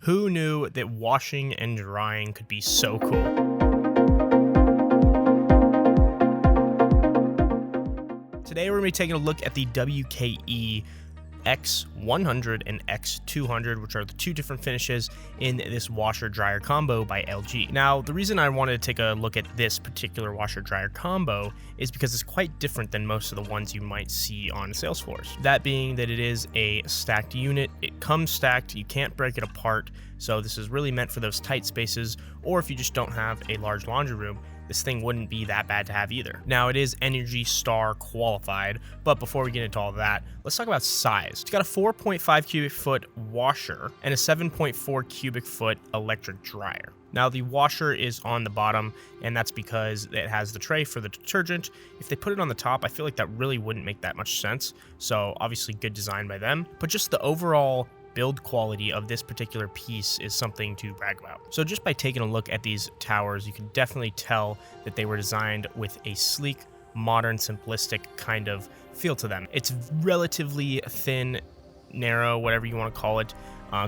Who knew that washing and drying could be so cool? Today we're going to be taking a look at the WKEX100 and X200, which are the two different finishes in this washer-dryer combo by LG. Now, the reason I wanted to take a look at this particular washer-dryer combo is because it's quite different than most of the ones you might see on sales floors. That being that it is a stacked unit, it comes stacked, you can't break it apart, so this is really meant for those tight spaces, or if you just don't have a large laundry room, this thing wouldn't be that bad to have either. Now, it is Energy Star qualified, but before we get into all of that, let's talk about size. It's got a 4.5 cubic foot washer and a 7.4 cubic foot electric dryer. Now, the washer is on the bottom, and that's because it has the tray for the detergent. If they put it on the top, I feel like that really wouldn't make that much sense. So obviously good design by them, but just the overall build quality of this particular piece is something to brag about. So just by taking a look at these towers, you can definitely tell that they were designed with a sleek, modern, simplistic kind of feel to them. It's relatively thin, narrow, whatever you want to call it,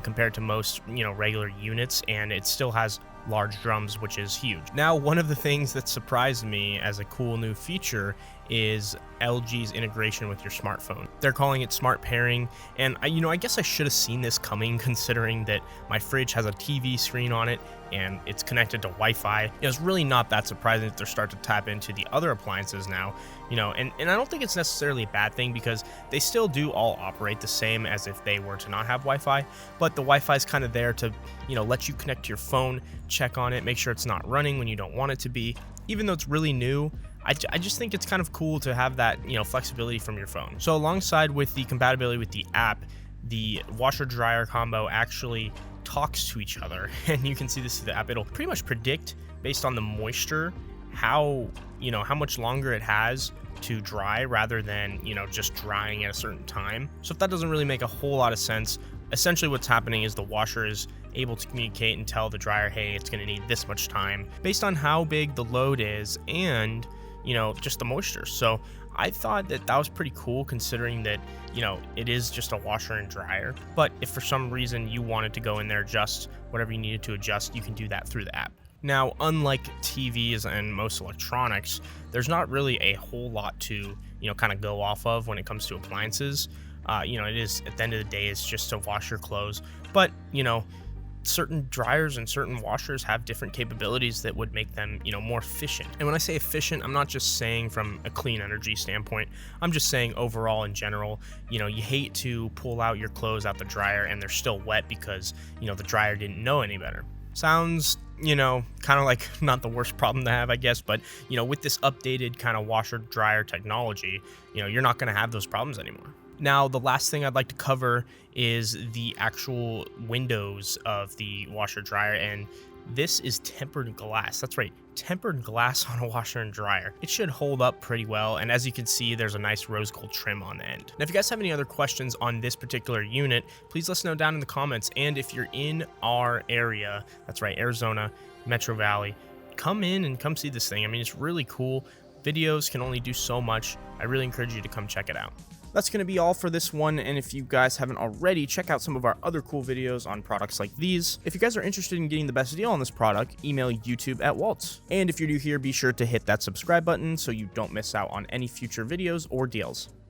compared to most, regular units, and it still has large drums, which is huge. Now, one of the things that surprised me as a cool new feature is LG's integration with your smartphone. They're calling it smart pairing, and I guess I should have seen this coming, considering that my fridge has a TV screen on it and it's connected to Wi-Fi. It's really not that surprising that they're starting to tap into the other appliances now, and I don't think it's necessarily a bad thing, because they still do all operate the same as if they were to not have Wi-Fi, but the Wi-Fi is kind of there to, let you connect to your phone, check on it, make sure it's not running when you don't want it to be. Even though it's really new, I just think it's kind of cool to have that, flexibility from your phone. So alongside with the compatibility with the app, the washer-dryer combo actually talks to each other, and you can see this through the app. It'll pretty much predict, based on the moisture, how much longer it has to dry, rather than, just drying at a certain time. So if that doesn't really make a whole lot of sense, essentially what's happening is the washer is able to communicate and tell the dryer, hey, it's going to need this much time based on how big the load is and, just the moisture. So I thought that was pretty cool, considering that, it is just a washer and dryer. But if for some reason you wanted to go in there, adjust whatever you needed to adjust, you can do that through the app. Now, unlike TVs and most electronics, there's not really a whole lot to, kind of go off of when it comes to appliances. It is, at the end of the day, it's just to wash your clothes. But, certain dryers and certain washers have different capabilities that would make them, more efficient. And when I say efficient, I'm not just saying from a clean energy standpoint. I'm just saying overall in general, you hate to pull out your clothes out the dryer and they're still wet because, the dryer didn't know any better. Sounds, kind of like not the worst problem to have, I guess, but, with this updated kind of washer dryer technology, you're not going to have those problems anymore. Now, the last thing I'd like to cover is the actual windows of the washer dryer, and this is tempered glass. That's right, tempered glass on a washer and dryer. It should hold up pretty well, and as you can see, there's a nice rose gold trim on the end. Now, if you guys have any other questions on this particular unit, please let us know down in the comments, and if you're in our area, that's right, Arizona, Metro Valley, come in and come see this thing. I mean, it's really cool. Videos can only do so much. I really encourage you to come check it out. That's going to be all for this one, and if you guys haven't already, check out some of our other cool videos on products like these. If you guys are interested in getting the best deal on this product, email YouTube@Waltz. And if you're new here, be sure to hit that subscribe button so you don't miss out on any future videos or deals.